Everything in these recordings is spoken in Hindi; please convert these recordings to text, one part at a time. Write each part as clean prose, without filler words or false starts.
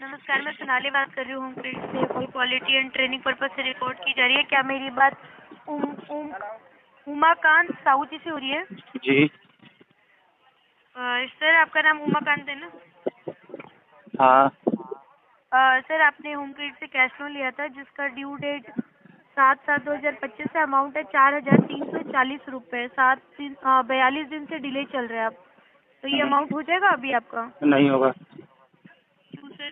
नमस्कार, मैं सोनाली बात कर रही हूँ। होमक्रेट से call quality and training purpose से रिकॉर्ड की जा रही है। क्या मेरी बात उमाकांत साहू जी से हो रही है? जी। सर, आपका नाम उमाकांत है ना? हाँ। सर, आपने होमक्रेट से कैश लोन लिया था जिसका ड्यू डेट 7/7/2025 से अमाउंट है 4,340 रुपये। 42 दिन से डिले चल रहा है। आप तो ये अमाउंट हो जाएगा अभी आपका? नहीं होगा। क्यों सर?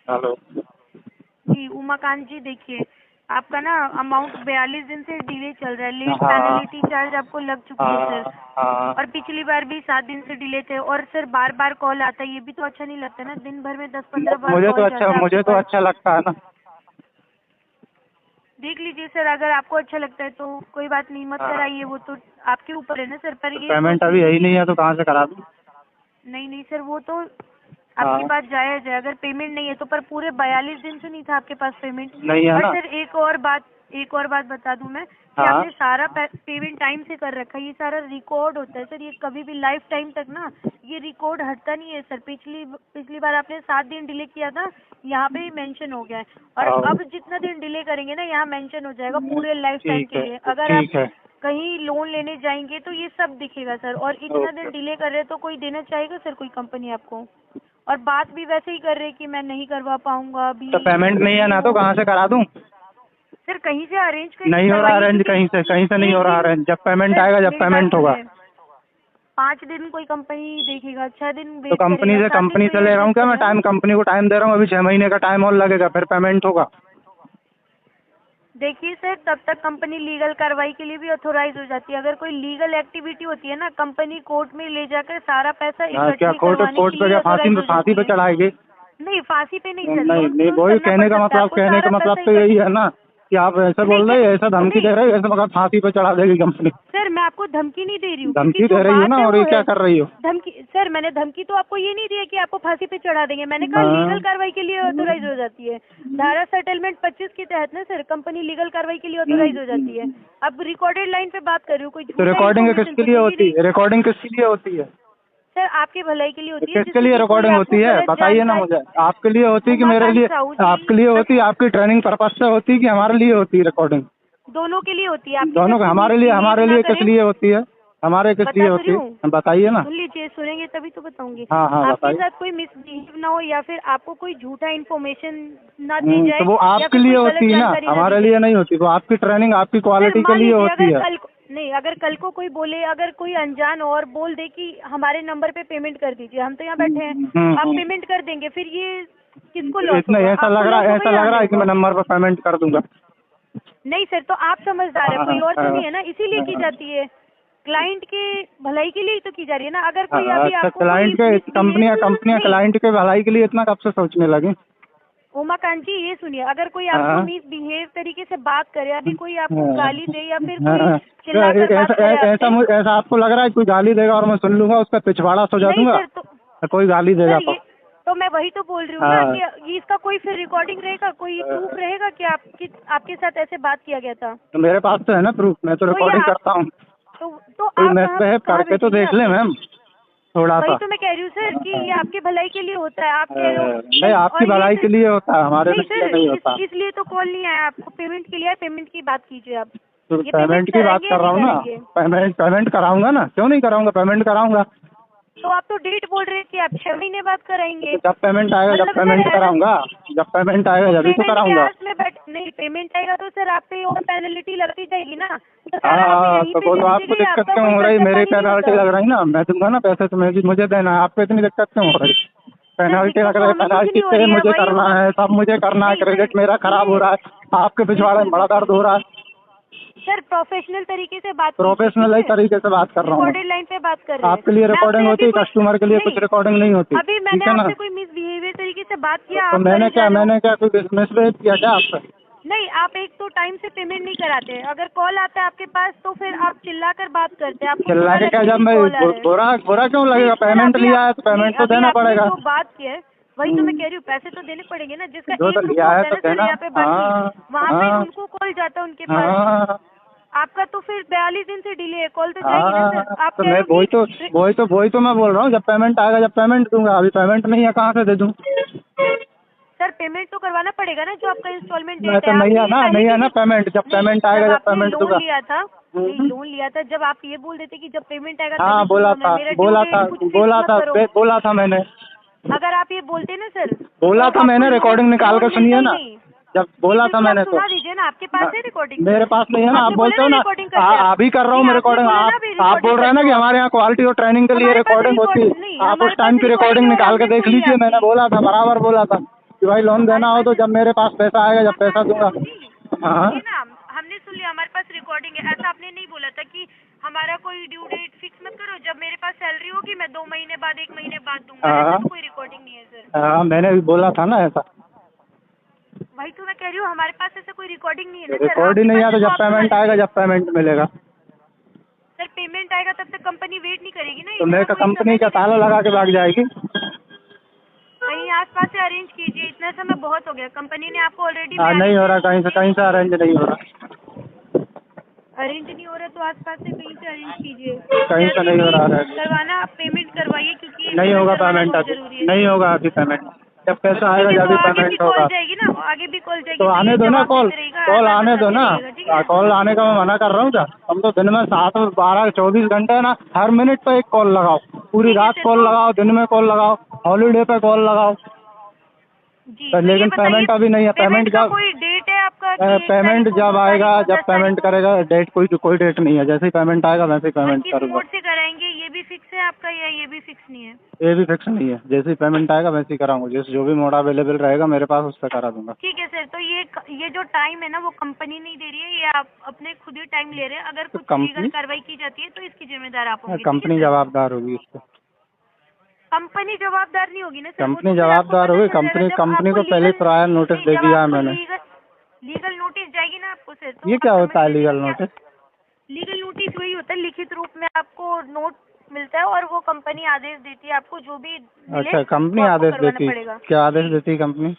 हेलो जी उमाकांत जी, देखिए आपका ना अमाउंट 42 दिन से डिले चल रहा है। लेट हाँ पेनल्टी चार्ज आपको लग चुकी है सर। हाँ। और पिछली बार भी 7 दिन से डिले थे। और सर बार बार कॉल आता है, ये भी तो अच्छा नहीं लगता ना। दिन भर में 10-15 बार कॉल जाता है मुझे आपके तो पास। अच्छा लगता है ना। देख लीजिए सर, अगर आपको अच्छा लगता है तो कोई बात नहीं, मत हाँ। कराइए, वो तो आपके ऊपर है ना सर। पर तो ये पेमेंट सोच अभी लीजिए यही नहीं कि है तो कहाँ से करा दूँ? नहीं सर, वो तो आपकी हाँ। बात जायज़ है। अगर पेमेंट नहीं है तो, पर पूरे 42 दिन से नहीं था आपके पास पेमेंट। नहीं है और ना। सर एक और बात बता दूं मैं कि हाँ। आपने सारा पेमेंट टाइम से कर रखा है। ये सारा रिकॉर्ड होता है सर। ये कभी भी लाइफ टाइम तक ना ये रिकॉर्ड हटता नहीं है सर। पिछली बार आपने 7 दिन डिले किया था, यहाँ पे ही मेंशन हो गया है। और अब जितना दिन डिले करेंगे ना, यहाँ मेंशन हो जाएगा पूरे लाइफ टाइम ठीक के है, लिए। अगर आप ठीक है। कहीं लोन लेने जाएंगे तो ये सब दिखेगा सर। और इतना दिन डिले कर रहे हैं तो कोई देना चाहेगा सर, कोई कंपनी आपको? और बात भी वैसे ही कर रहे हैं कि मैं नहीं करवा पाऊंगा अभी। तो पेमेंट नहीं है ना तो कहाँ से करा दूँ? सर कहीं से अरेंज नहीं हो रहा करवाइए, अरेंज, क्योंकि कहीं से नहीं एक हो रहा दिन अरेंज। जब पेमेंट सर आएगा, जब मेरी बात पेमेंट होगा। सुनिए, 5 दिन कोई कंपनी देखेगा, 6 दिन तो वेट करेगा, 7 दिन तो ये ले रहा हूँ एडजस्ट क्या मैं करेगा टाइम? ना। कंपनी को टाइम दे रहा हूँ, अभी 6 महीने का टाइम और लगेगा, फिर पेमेंट होगा। देखिए सर, तब तक कंपनी लीगल कार्रवाई के लिए भी ऑथोराइज हो जाती है। अगर कोई लीगल एक्टिविटी होती है ना, कंपनी कोर्ट में ले जाकर सारा पैसा हाँ, क्या इकट्ठी कोर्ट करवाने कोर्ट के पे लिए क्या ऑथोराइज हो फांसी जाती पे है। चढ़ाएगी? नहीं, फांसी पे नहीं सर, नहीं लोन नहीं, क्लोज वही करना पड़ सकता है आपको। कहने का सारा मतलब पैसा तो यही इकट्ठा है ना कि आप ऐसा नहीं बोल रहे हैं, ऐसा धमकी नहीं दे रहे हो, ऐसा मगर फांसी पे चढ़ा देगी कंपनी। सर, मैं आपको धमकी नहीं दे रही हूँ, क्योंकि धमकी जो दे रही हो बात ना, है और वो ये क्या है कर रही हो? धमकी। सर, मैंने धमकी तो आपको ये नहीं दी है कि आपको फांसी पे चढ़ा देंगे। मैंने कहा हाँ। लीगल कार्रवाई के लिए ऑथोराइज हो जाती है। धारा सेटलमेंट 25 के तहत ना सर, कंपनी लीगल कार्रवाई के लिए ऑथोराइज हो जाती है। अब रिकॉर्डेड लाइन पे बात कर रही हूँ, कोई तो झूठा इन्फॉर्मेशन तो दूंगी नहीं। रिकॉर्डिंग किसके लिए होती है? सर, आपकी भलाई के लिए तो होती है, किसके जिससे लिए कि कोई रिकॉर्डिंग आपको होती है गलत बताइए ना जानकारी। मुझे। आपके लिए होती है कि मेरे उमाकांत लिए? साहू जी, आपके लिए होती है, आपकी ट्रेनिंग पर्पज से होती है कि हमारे लिए होती है रिकॉर्डिंग? दोनों के लिए होती है। आपके दोनों साथ का। कोई हमारे मिसबिहेव ना लिए किस करे। लिए होती है? हमारे किस लिए बता तो रही होती हूँ, है, बताइए ना। सुन लीजिए, सुनेंगे तभी तो बताऊंगी। हाँ हाँ, आपके बताइए। साथ कोई मिसबिहेव ना हो, या फिर आपको कोई झूठा इन्फॉर्मेशन ना दी तो जाए, वो या आपके फिर लिए कोई होती गलत है ना, जानकारी ना दी हमारे जाए। लिए नहीं होती। वो आपकी ट्रेनिंग, आपकी सर क्वालिटी के मान लिए लीजिए, होती है। अगर कल को कोई बोले, अगर कोई अनजान और बोल दे कि हमारे नंबर पे पेमेंट कर दीजिए, हम तो यहाँ बैठे हैं, आप पेमेंट कर देंगे, फिर ये किसको लॉस इतना होगा? आपको लॉस होगा ऐसा या लग हमें रहा है कि मैं होगा? नंबर पर पेमेंट कर दूंगा। नहीं सर, तो आप समझदार है, हाँ कोई और तो हाँ नहीं है ना, इसीलिए की हाँ जाती है। क्लाइंट के भलाई के लिए ही तो की जा रही है ना। अगर कोई हाँ। अभी अच्छा, आपको कोई मिसबिहेव कंपनियां नहीं। क्लाइंट के भलाई के लिए इतना कब से सोचने लगी? उमाकांत जी, ये सुनिए, अगर कोई आपको हाँ मिसबिहेव तरीके से बात करे, अभी कोई आपको हाँ गाली दे, या फिर कोई हाँ। चिल्लाकर बात करे आपसे। ऐसा आपको लग रहा है कोई गाली देगा और मैं सुन लूंगा, उसका पिछवाड़ा सजा नहीं दूंगा? सर, तो कोई गाली देगा सर ये तो मैं वही तो बोल रही हूँ ना हाँ। कि ये इसका कोई फिर रिकॉर्डिंग रहेगा, कोई प्रूफ रहेगा कि आपके साथ ऐसे बात किया गया था? तो मेरे पास तो है ना प्रूफ, मैं तो तो ये रिकॉर्डिंग आप करता हूँ। तो कोई आप कहाँ मिसबिहेव कहाँ करके तो भेजेंगे देख ले आप? मैम, थोड़ा वही सा। तो मैं कह रही हूँ सर कि ये आपके भलाई के लिए होता है। आप कह रहे हो नहीं, आपकी और ये भलाई के लिए होता है, हमारे नहीं लिए सर, नहीं होता। इसलिए तो कॉल नहीं आया आपको। पेमेंट के लिए आया, पेमेंट की बात कीजिए आप। तो ये पेमेंट पेमेंट की बात कराएंगे या कर रहा नहीं हूँ ना। कराएंगे? पेमेंट कराऊंगा ना, क्यों नहीं कराऊंगा, पेमेंट कराऊंगा। तो आप तो डेट बोल रहे हैं कि आप 6 महीने बाद कराएंगे। तो जब पेमेंट आएगा, जब मतलब पेमेंट सर है ना, कराऊंगा, जब पेमेंट आएगा तो जब ही तो पेमेंट के कराऊंगा। आस में नहीं, पेमेंट आएगा तो सर आप पे और पेनल्टी लगती जाएगी ना। तो सारा आप हाँ, यहीं तो पे वो दे तो आपको दीजिए, दिक्कत आपका क्यों कोई हो रही? खर्चा मेरी पानी नहीं पेनल्टी होता। लग रही ना, मैं दूंगा ना पैसे, तो मुझे देना है। आपको इतनी दिक्कत क्यों हो रही? सर पेनल्टी दिक्कत लग तो रही है, हमें कुछ पेनल्टी नहीं हो पे रही है, मुझे वही करना होगा। है, सब मुझे करना है। नहीं सर, क्रेडिट मेरा खराब हो सुनिए, रहा है, आपके पिछवाड़े में बड़ा दर्द हो रहा है। सर प्रोफेशनल तरीके से बात कीजिए, प्रोफेशनल ठीक है? तरीके से बात कर रहा हूँ मैं। रिकॉर्डेड लाइन पे बात कर रहे हैं। आपके लिए मैं रिकॉर्डिंग आपसे होती अभी है, कोई कस्टमर के लिए कुछ नहीं, रिकॉर्डिंग नहीं होती, अभी ठीक मैंने है ना? आपसे कोई मिसबिहेवियर तरीके से बात किया, तो आप करे जा रहे हो। मैंने क्या कोई मिसबिहेव किया क्या आपसे? नहीं, आप एक तो टाइम से पेमेंट नहीं कराते हैं। अगर कॉल आता है आपके पास तो फिर आप चिल्लाकर बात करते हैं। आपको चिल्ला बुरा के क्या, लगता है जब कि मैं कॉल आ रहा है। बुरा क्यों नहीं लगेगा? सर, पेमेंट अभी लिया आप है तो नहीं, पेमेंट तो अभी देना आपने पड़ेगा। जो बात की है वही तो मैं कह रही हूँ, पैसे तो देने पड़ेंगे ना। जिसका जो तो एक रुपया लिया है होता है तो ना सर, देना। यहाँ पे बाकी हाँ वहाँ पे हाँ उनको कॉल जाता है उनके पास। हाँ आपका तो फिर 42 दिन से डिले है, कॉल तो जाएगी ना हाँ। सर। आप तो कह मैं रहे हो कि वही तो मैं बोल रहा हूँ, जब पेमेंट आएगा, जब पेमेंट दूंगा। अभी पेमेंट नहीं है, कहाँ से दे दूँ? पेमेंट तो करवाना पड़ेगा ना, जो आपका इंस्टॉलमेंट मैं डेट तो है। नहीं है ना, नहीं है ना पेमेंट। जब पेमेंट आएगा, जब आपने पेमेंट लोन दूंगा। लिया था, नहीं लोन लिया था, जब आप ये बोल देते कि जब पेमेंट आएगा हाँ तभी बोला दूंगा था, मैं, मेरा ड्यू बोला था, डेट कुछ फिक्स मत करो। बोला था मैंने, अगर आप ये बोलते ना सर, बोला तो था मैंने, आपको रिकॉर्डिंग निकाल लोन कर मिलता सुनिए ही ना। नहीं। जब बोला नहीं, था तो आप मैंने तो सुना दीजिए ना, आपके पास है रिकॉर्डिंग? मेरे पास नहीं है ना। आप आपने बोला बोलते हो ना ना, रिकॉर्डिंग करते हैं। अभी कर रहा हूँ मैं नहीं, आपने रिकॉर्डिंग। बोला ना आप अभी आप बोल रिकॉर्डिंग रहे हैं ना करते कि हो आप। हमारे यहाँ क्वालिटी और ट्रेनिंग के लिए हमारे पास रिकॉर्डिंग होती है। नहीं, आप उस हमारे टाइम पास की रिकॉर्डिंग रिकॉर्डिंग है और निकाल के हमने देख सुन लिया लीजिए। मैंने आपकी। बोला था, बराबर बोला था कि भाई लोन हमारे देना हो तो पास जब मेरे पास पैसा आएगा, जब पैसा दूंगा। बाबू जी, हाँ सुनिए ना, हमने सुन लिया, हमारे पास रिकॉर्डिंग है। ऐसा आपने नहीं बोला था कि हमारा कोई ड्यू डेट फिक्स मत करो, जब मेरे पास सैलरी होगी मैं 2 महीने बाद 1 महीने बाद दूंगा। ऐसा हाँ तो कोई रिकॉर्डिंग नहीं है सर। हाँ, मैंने भी बोला था ना ऐसा। वही तो मैं कह रही हूँ, हमारे पास ऐसा कोई रिकॉर्डिंग नहीं है ना सर। रिकॉर्ड ही आपके नहीं पास है तो है तो जब आप सुना पेमेंट आएगा, दीजिए। जब पेमेंट मिलेगा सर पेमेंट आएगा तब तक कंपनी वेट नहीं करेगी ना, तो इतना मेरे कोई कंपनी समय का नहीं ताला देती। लगा के भाग जाएगी। कहीं आसपास से अरेंज कीजिए, इतना समय बहुत हो गया। कंपनी ने आपको ऑलरेडी नहीं हो रहा, मैनेजर कहीं से अरेंज नहीं हो रहा। अरेंज नहीं हो रहा तो आसपास से कहीं से अरेंज कीजिए। कहीं से जैसे नहीं हो भी रहा अरेंज। करवाना आप पेमेंट करवाइए, क्योंकि ये नहीं पेमेंट होगा करवाना पेमेंट बहुत अभी, जरूरी है नहीं सर। होगा अभी पेमेंट। जब पैसा ठीक आएगा है, जब तो भी आगे भी पेमेंट कॉल होगा। जाएगी ना, आगे भी कॉल तो जाएगी तो आने ये दो ना, जवाब कॉल देते रहेगा, कॉल ऐसा आने दो बताते ना। रहिएगा, ठीक है। कॉल आने का मैं मना कर रहा हूँ क्या? हम तो दिन में 7, 12, 24 घंटे है ना, हर मिनट पे एक कॉल लगाओ। पूरी ठीक है रात सर, कॉल तो लगाओ, दिन में कॉल लगाओ, हॉलीडे पे कॉल लगाओ। जी तो तो ये लेकिन बताइए, पेमेंट अभी नहीं है। पेमेंट पेमेंट का जब कोई डेट है आपका कि 1 तारीख पेमेंट को, 2 जब आएगा, तारीख को, जब 10 तारीख पेमेंट को? करेगा, डेट कोई डेट नहीं है। जैसे ही पेमेंट आएगा वैसे ही और पेमेंट किस करूँगा। मोड से कराएंगे, ये भी फिक्स है आपका या ये भी फिक्स नहीं है? ये भी फिक्स नहीं है। जैसे ही पेमेंट आएगा वैसे ही कराऊंगा। जैसे जो भी मोड अवेलेबल रहेगा मेरे पास, उस पर करा दूंगा। ठीक है सर, तो ये जो टाइम है ना वो कंपनी नहीं दे रही है, ये आप अपने खुद ही टाइम ले रहे हैं। अगर तो कुछ लीगल कंपनी कार्रवाई की जाती है तो इसकी जिम्मेदार आप होंगे, ठीक है कंपनी सर। जवाबदार होगी इस पर। कंपनी जवाबदार नहीं होगी ना सर, वो तो कंपनी फिर आपको जवाबदार पता होगी। चल जाएगा कंपनी जब कंपनी आपको को पहले लीगल, प्रायर नोटिस नहीं दे जब दिया है आपको मैंने। लीगल नोटिस जाएगी ना आपको सर, तो ये आप क्या समझ होता है लीजिएगा लीगल क्या। नोटिस? लीगल नोटिस वही होता है, लिखित रूप में आपको नोट मिलता है और वो कंपनी आदेश देती है, आपको जो भी मिले अच्छा, वो कंपनी आपको आदेश करवाना देती? पड़ेगा। क्या आदेश जी, देती है कंपनी?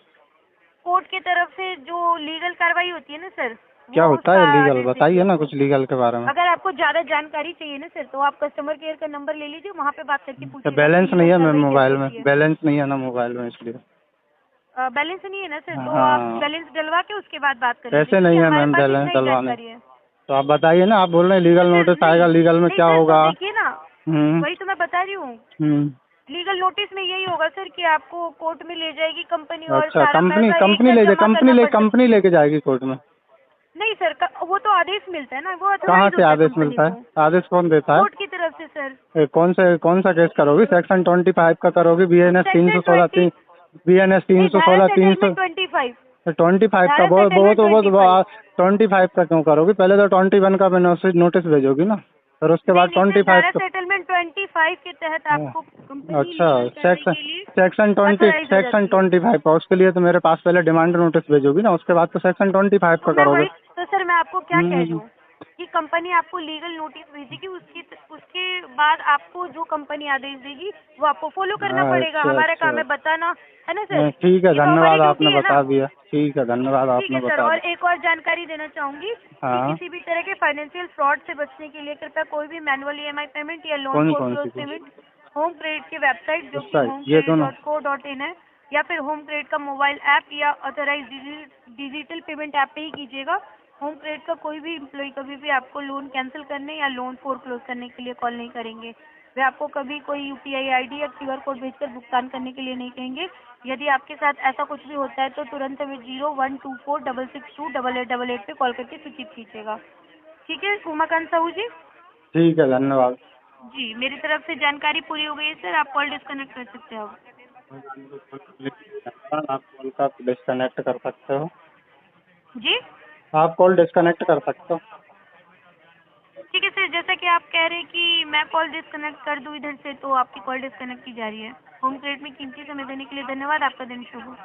कोर्ट की तरफ से जो लीगल कार्रवाई होती है ना सर, क्या वो होता उसका है लीगल? आदेश देती है बताइए ना आपको। कुछ लीगल के बारे में। अगर आपको ज्यादा जानकारी चाहिए ना सर, तो आप कस्टमर केयर का नंबर ले लीजिए, वहाँ पे बात करके तो पूछिएगा कि बैलेंस नहीं लीगल है मेरे कार्रवाई कैसे मोबाइल में, होती है। बैलेंस नहीं है ना मोबाइल में, इसलिए। बैलेंस नहीं है ना सर, तो आप हाँ, बैलेंस डलवा के उसके बाद बात कर लीजिए, पैसे ठीक नहीं है। है हमारे मैम पास बैलेंस इतना ही डलवाने। जानकारी है। तो आप बताइए ना, आप बोल रहे हैं तो लीगल सर नोटिस आएगा, नहीं, लीगल में नहीं क्या सर, तो होगा? देखिए ना, हम्म वही तो मैं बता रही हूँ। हम्म लीगल नोटिस में यही होगा सर कि आपको कोर्ट में ले जाएगी कंपनी और अच्छा, सारा कंपनी पैसा एक कंपनी साथ ले जाए, जमा करना पड़ सकता। कंपनी लेके जाएगी कोर्ट में? नहीं सर, वो तो आदेश मिलता है ना, वो कहाँ ऑथोराइज से होता है आदेश कंपनी मिलता है? को, आदेश कौन देता है? कोर्ट की तरफ से सर। कौन सा केस करोगी? सेक्शन 25 का करोगी? BNS सेक्शन 316 20, BNS नहीं धारा 316 सेटलमेंट 25, 25 का धारा सेटलमेंट 25। 25 का क्यों करोगी? पहले तो 21 का नोटिस भेजोगी ना, फिर उसके नहीं बाद नहीं सर, 25 धारा का। सेटलमेंट 25 के तहत हाँ, आपको कंपनी अच्छा, लीगल कार्रवाई सेक्शन के लिए सेक्शन 20 ऑथोराइज हो सेक्शन जाती है। 25 का, उसके लिए तो मेरे पास पहले डिमांड नोटिस भेजोगी ना, उसके बाद तो सेक्शन 25 तो का मैं करोगे। वही तो सर, मैं आपको क्या कह रही हम्म हूँ कि कंपनी आपको लीगल नोटिस भेजेगी, उसके बाद आपको जो कंपनी आदेश देगी वो आपको फॉलो करना पड़ेगा। अच्छा हमारा काम अच्छा, है बताना, है ना सर। ठीक है, ये तो हमारी धन्यवाद आपने ड्यूटी है ना। बता दिया। ठीक है, धन्यवाद ठीक आपने है सर, बता और दिया। एक और जानकारी देना चाहूंगी कि हाँ, किसी भी तरह के फाइनेंशियल फ्रॉड से बचने के लिए कृपया कोई भी मैनुअल EMI पेमेंट या लोन कौन फॉर कौन क्लोज सी थी? पेमेंट होम क्रेडिट की वेबसाइट, जो उस कि साइड ये दोनों? homecredit.co.in है, या फिर होम क्रेडिट का मोबाइल ऐप या ऑथराइज डिजिटल पेमेंट ऐप पे ही कीजिएगा। होम क्रेडिट का कोई भी एम्प्लॉय कभी भी आपको लोन कैंसिल करने या लोन फोर क्लोज करने के लिए कॉल नहीं करेंगे। वे आपको कभी कोई UPI ID या QR कोड भेजकर भुगतान करने के लिए नहीं कहेंगे। यदि आपके साथ ऐसा कुछ भी होता है तो तुरंत हमें 0124662888 पे कॉल करके सूचित कीजिएगा। ठीक है उमाकांत साहू जी? ठीक है, धन्यवाद। जी, मेरी तरफ से जानकारी पूरी हो गई है सर, आप कॉल डिस्कनेक्ट कर सकते हो। आप कॉल का डिस्कनेक्ट कर सकते हो। जी आप कॉल डिस्कनेक्ट कर सकते हो। ठीक है सर, जैसा कि आप कह रहे हैं कि मैं कॉल डिस्कनेक्ट कर दूं इधर से, तो आपकी कॉल डिस्कनेक्ट की जा रही है। होम क्रेडिट में कीमती समय देने के लिए धन्यवाद, आपका दिन शुभ हो।